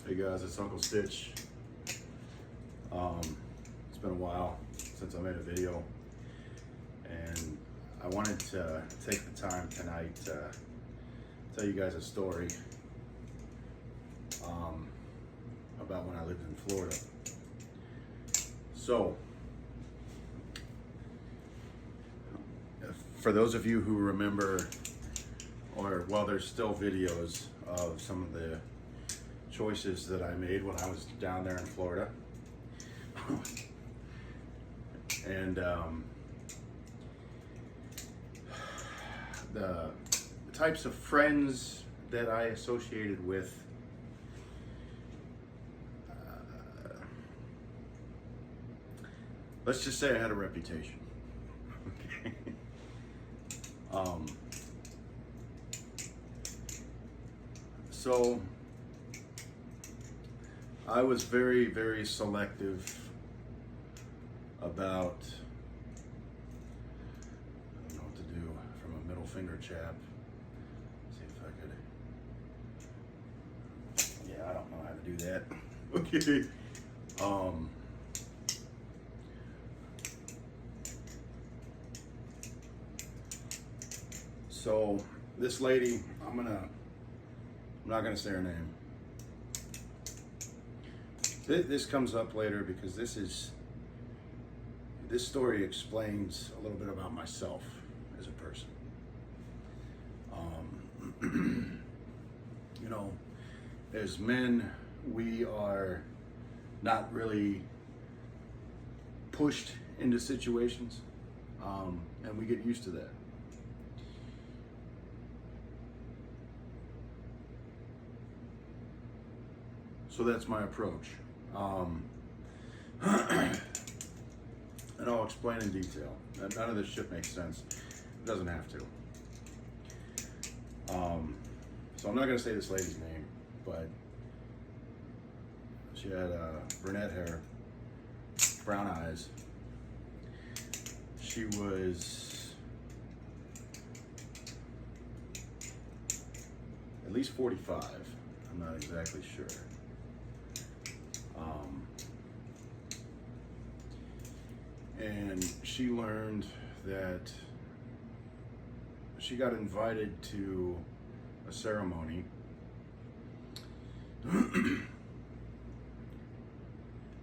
Hey guys, it's Uncle Stytch. It's been a while since I made a video, and I wanted to take the time tonight to tell you guys a story about when I lived in Florida. So, for those of you who remember, there's still videos of some of the choices that I made when I was down there in Florida. And the types of friends that I associated with, let's just say I had a reputation. Okay. So I was very, very selective about, I don't know what to do from a middle finger chap. See if I could, yeah, I don't know how to do that. Okay. So this lady, I'm not gonna say her name. This comes up later because this story explains a little bit about myself as a person. You know, as men, we are not really pushed into situations, and we get used to that. So that's my approach. And I'll explain in detail. None of this shit makes sense. It doesn't have to. So I'm not gonna say this lady's name, but she had brunette hair, brown eyes. She was at least 45. I'm not exactly sure. And she learned that she got invited to a ceremony I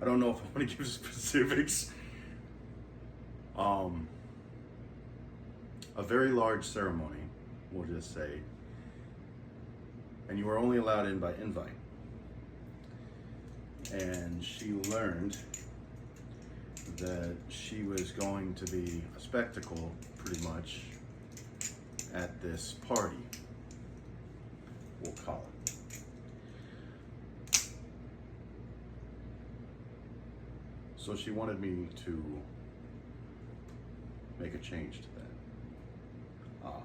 don't know if I want to give specifics. A very large ceremony, we'll just say, and you were only allowed in by invite. And she learned that she was going to be a spectacle, pretty much, at this party, we'll call it. So she wanted me to make a change to that,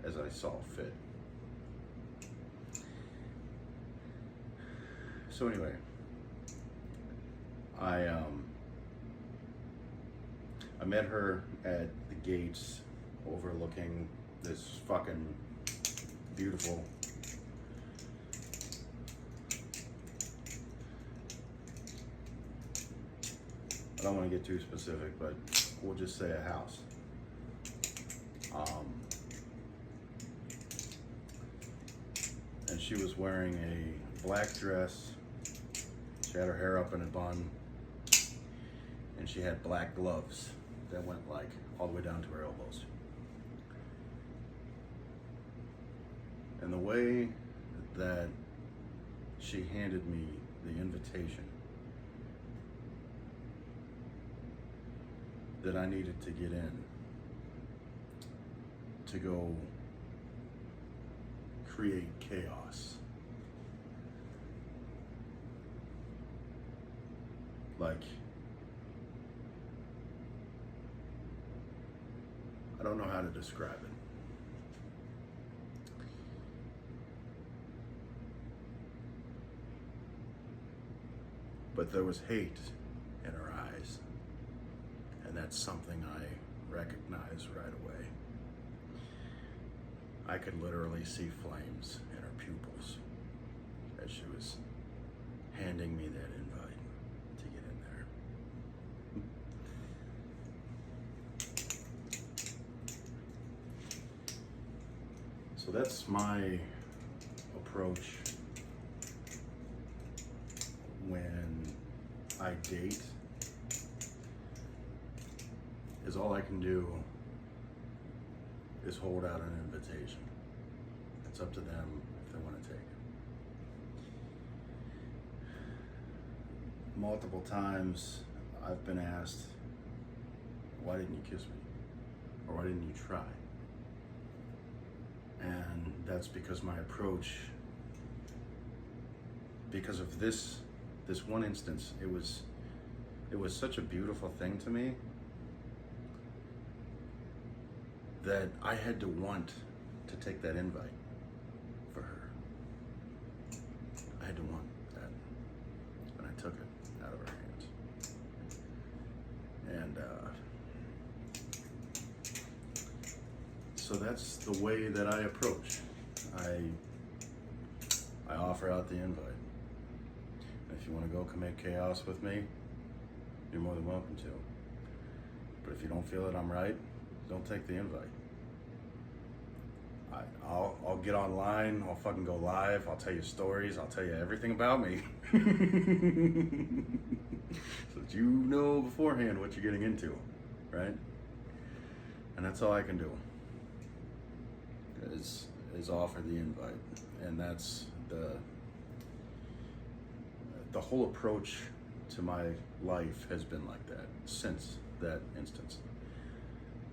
as I saw fit. So anyway, I met her at the gates overlooking this fucking beautiful I don't want to get too specific, but we'll just say a house. And she was wearing a black dress. She had her hair up in a bun, and she had black gloves that went like all the way down to her elbows. And the way that she handed me the invitation that I needed to get in to go create chaos. Like, I don't know how to describe it. But there was hate in her eyes, and that's something I recognized right away. I could literally see flames in her pupils as she was handing me that invite to get in there. So that's my approach when I date, is all I can do is hold out an invitation. It's up to them if they want to take it. Multiple times I've been asked, why didn't you kiss me? Or why didn't you try? And that's because my approach, because of this one instance, it was such a beautiful thing to me that I had to want to take that invite for her. I had to want that, and I took it out of her hands. And so that's the way that I approach. I offer out the invite. If you want to go commit chaos with me, you're more than welcome to. But if you don't feel that I'm right, don't take the invite. I'll get online, I'll fucking go live, I'll tell you stories, I'll tell you everything about me. So that you know beforehand what you're getting into, right? And that's all I can do, is offer the invite. And that's the whole approach to my life has been like that since that instance.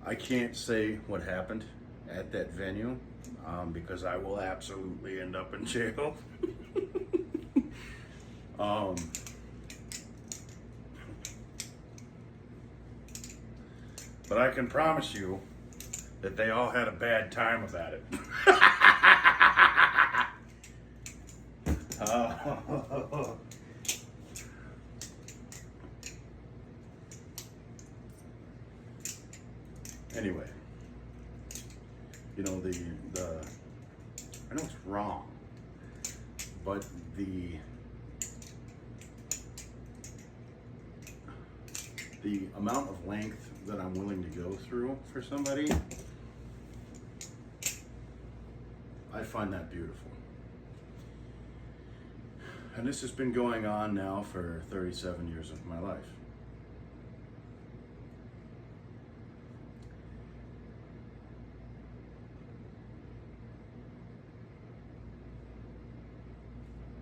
I can't say what happened at that venue because I will absolutely end up in jail. But I can promise you that they all had a bad time about it. Anyway, you know, I know it's wrong, but the amount of length that I'm willing to go through for somebody, I find that beautiful. And this has been going on now for 37 years of my life.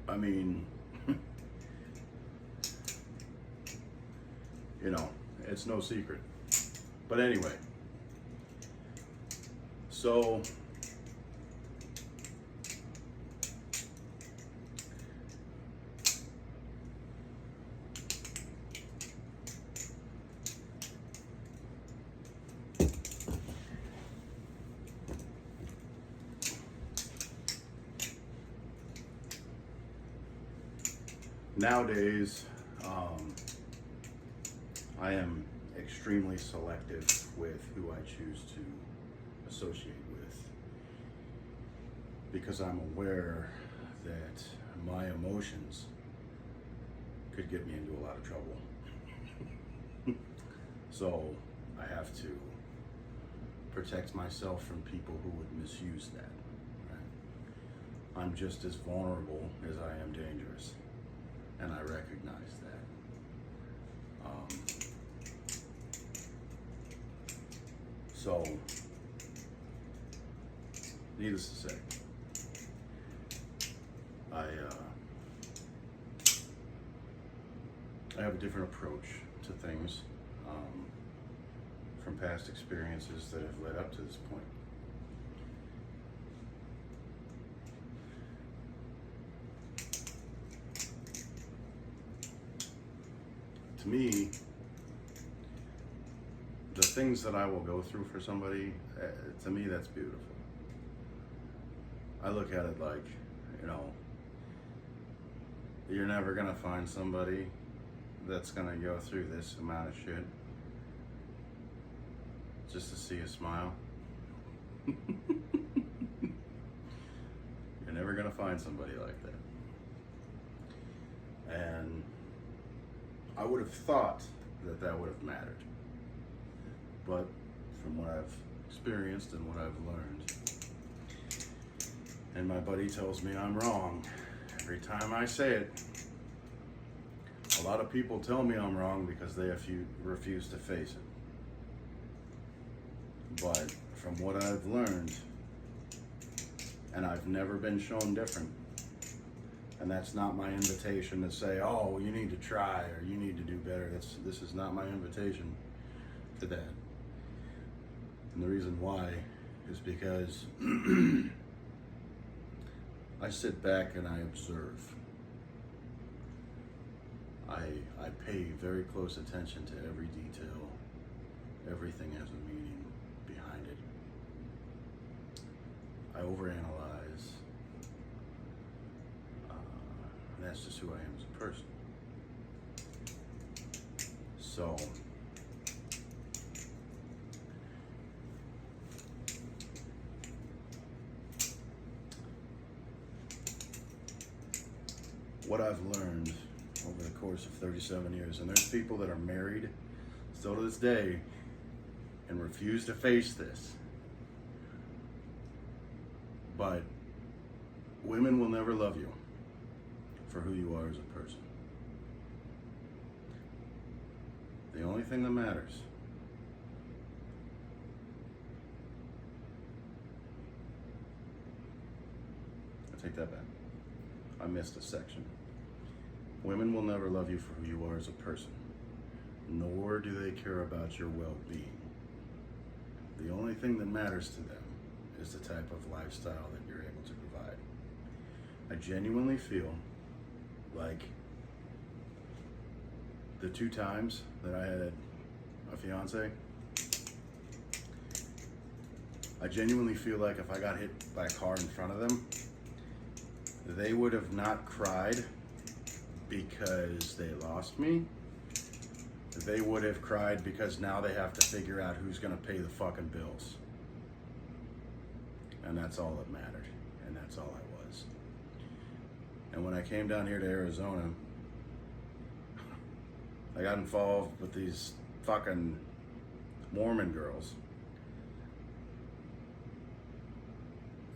I mean, you know, it's no secret. But anyway, so nowadays, I am extremely selective with who I choose to associate with, because I'm aware that my emotions could get me into a lot of trouble. So I have to protect myself from people who would misuse that. Right? I'm just as vulnerable as I am dangerous, and I recognize that. So, needless to say, I have a different approach to things from past experiences that have led up to this point. To me, the things that I will go through for somebody, to me, that's beautiful. I look at it like, you know, you're never gonna find somebody that's gonna go through this amount of shit just to see a smile. You're never gonna find somebody like that. And I would have thought that that would have mattered. But from what I've experienced and what I've learned, and my buddy tells me I'm wrong every time I say it, a lot of people tell me I'm wrong because they refuse to face it. But from what I've learned, and I've never been shown different, and that's not my invitation to say, oh, well, you need to try or you need to do better. This is not my invitation to that. And the reason why is because I sit back and I observe. I pay very close attention to every detail. Everything has a meaning behind it. I overanalyze. And that's just who I am as a person. So, what I've learned over the course of 37 years, and there's people that are married still to this day and refuse to face this, but women will never love you for who you are as a person. The only thing that matters I take that back. I missed a section. Women will never love you for who you are as a person, nor do they care about your well-being. The only thing that matters to them is the type of lifestyle that you're able to provide. I genuinely feel like the 2 times that I had a fiance, I genuinely feel like if I got hit by a car in front of them, they would have not cried because they lost me. They would have cried because now they have to figure out who's gonna pay the fucking bills. And that's all that mattered, and that's all I was. And when I came down here to Arizona, I got involved with these fucking Mormon girls.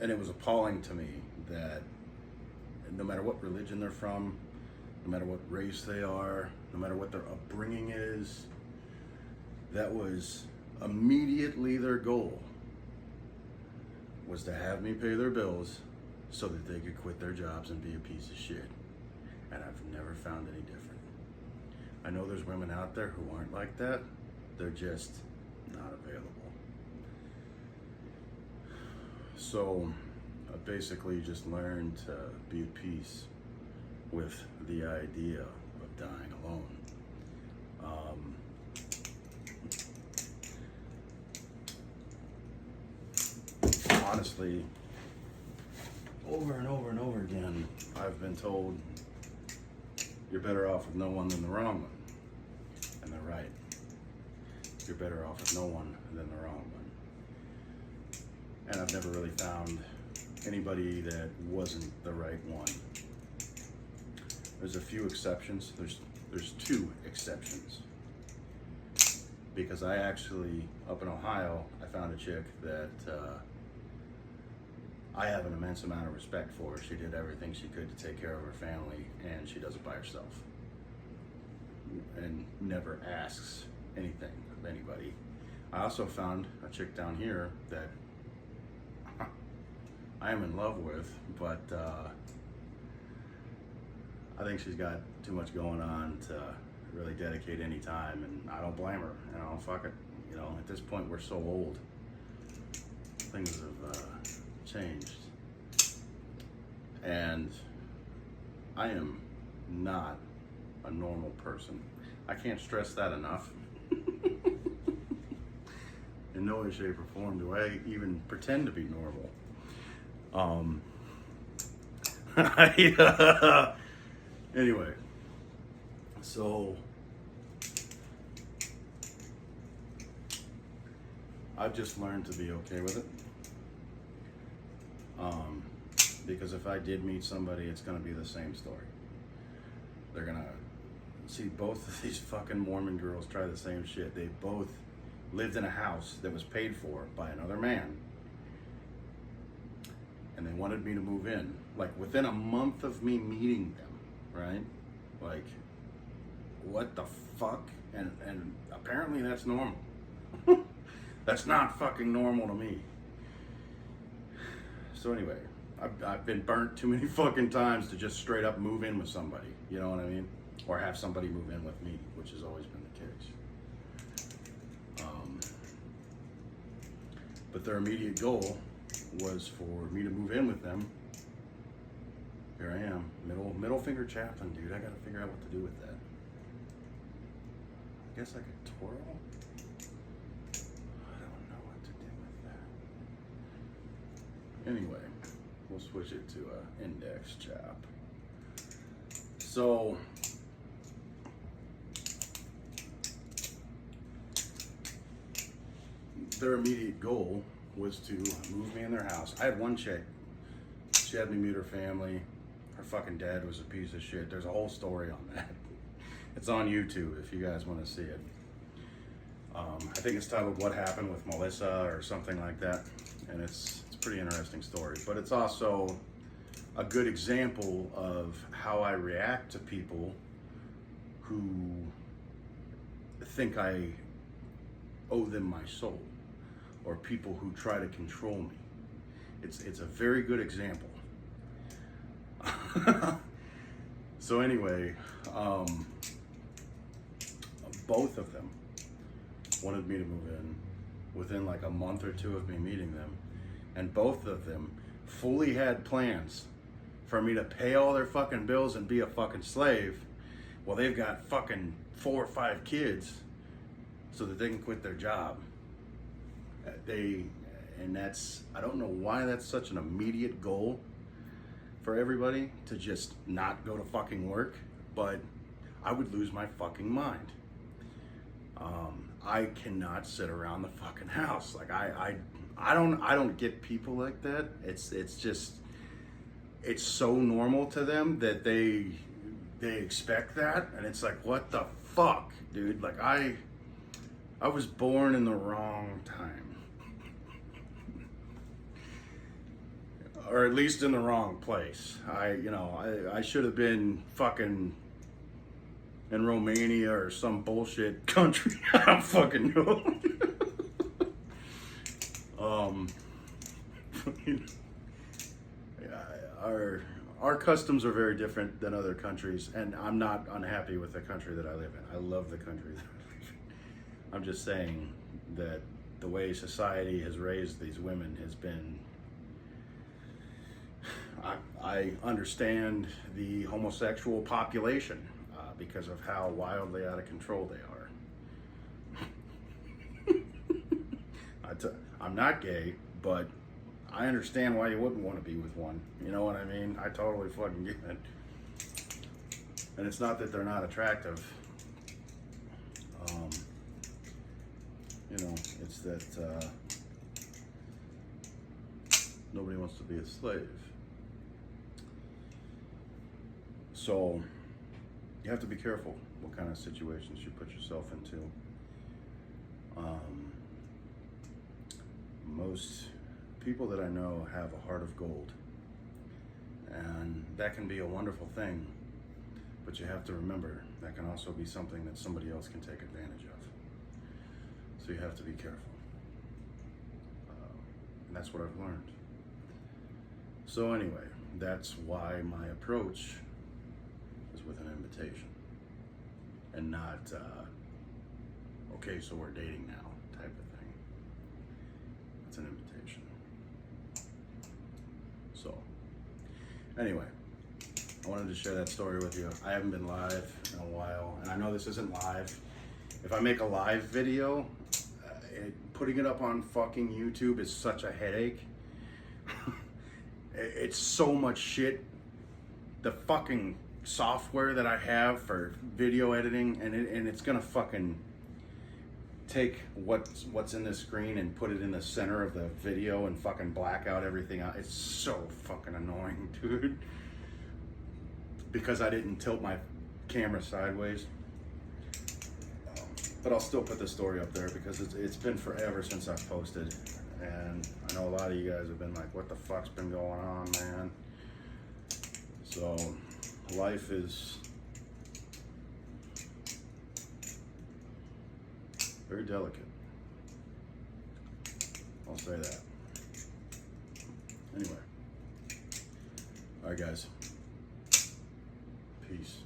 And it was appalling to me that no matter what religion they're from, no matter what race they are, no matter what their upbringing is, that was immediately their goal, was to have me pay their bills so that they could quit their jobs and be a piece of shit. And I've never found any different. I know there's women out there who aren't like that. They're just not available. So I basically just learned to be at peace with the idea of dying alone. Honestly, over and over and over again, I've been told you're better off with no one than the wrong one. And they're right. You're better off with no one than the wrong one. And I've never really found anybody that wasn't the right one. There's a few exceptions. There's 2 exceptions. Because I actually, up in Ohio, I found a chick that I have an immense amount of respect for. She did everything she could to take care of her family, and she does it by herself. And never asks anything of anybody. I also found a chick down here that I am in love with, but I think she's got too much going on to really dedicate any time, and I don't blame her. You know, fuck it. You know, at this point we're so old. Things have changed. And I am not a normal person. I can't stress that enough. In no way, shape, or form do I even pretend to be normal. Anyway, so I've just learned to be okay with it. Because if I did meet somebody, it's going to be the same story. they're gonna see both of these fucking Mormon girls try the same shit. They both lived in a house that was paid for by another man. And they wanted me to move in. Like within a month of me meeting them, right? Like, what the fuck? And apparently that's normal. That's not fucking normal to me. So anyway, I've been burnt too many fucking times to just straight up move in with somebody. You know what I mean? Or have somebody move in with me, which has always been the case. But their immediate goal was for me to move in with them. Here I am, middle finger chaplain, dude. I gotta figure out what to do with that. I guess I could twirl. I don't know what to do with that. Anyway, we'll switch it to an index chap. So, their immediate goal was to move me in their house. I had one chick. She had me meet her family. Her fucking dad was a piece of shit. There's a whole story on that. It's on YouTube if you guys want to see it. I think it's titled "What Happened with Melissa" or something like that, and it's a pretty interesting story. But it's also a good example of how I react to people who think I owe them my soul, or people who try to control me. It's a very good example. So anyway, both of them wanted me to move in within like a month or two of me meeting them, and both of them fully had plans for me to pay all their fucking bills and be a fucking slave. Well, they've got fucking 4 or 5 kids so that they can quit their job. I don't know why that's such an immediate goal for everybody, to just not go to fucking work, but I would lose my fucking mind. I cannot sit around the fucking house. Like I don't get people like that. It's just, it's so normal to them that they expect that, and it's like, what the fuck, dude? Like I was born in the wrong time. Or at least in the wrong place. I should have been fucking in Romania or some bullshit country. I don't fucking know. Our customs are very different than other countries, and I'm not unhappy with the country that I live in. I love the country that I live in. I'm just saying that the way society has raised these women has been, I understand the homosexual population because of how wildly out of control they are. I'm not gay, but I understand why you wouldn't want to be with one. You know what I mean? I totally fucking get it. And it's not that they're not attractive. It's that nobody wants to be a slave. So you have to be careful what kind of situations you put yourself into. Most people that I know have a heart of gold, and that can be a wonderful thing, but you have to remember that can also be something that somebody else can take advantage of. So you have to be careful. And that's what I've learned. So anyway, that's why my approach is with an invitation, and not, okay, so we're dating now type of thing. It's an invitation. So anyway, I wanted to share that story with you. I haven't been live in a while, and I know this isn't live. If I make a live video, putting it up on fucking YouTube is such a headache. It's so much shit. The fucking software that I have for video editing, and it's gonna fucking take what's in the screen and put it in the center of the video and fucking black out everything out. It's so fucking annoying, dude. Because I didn't tilt my camera sideways. But I'll still put the story up there because it's been forever since I've posted. And I know a lot of you guys have been like, what the fuck's been going on, man? So life is very delicate. I'll say that. Anyway. All right, guys. Peace.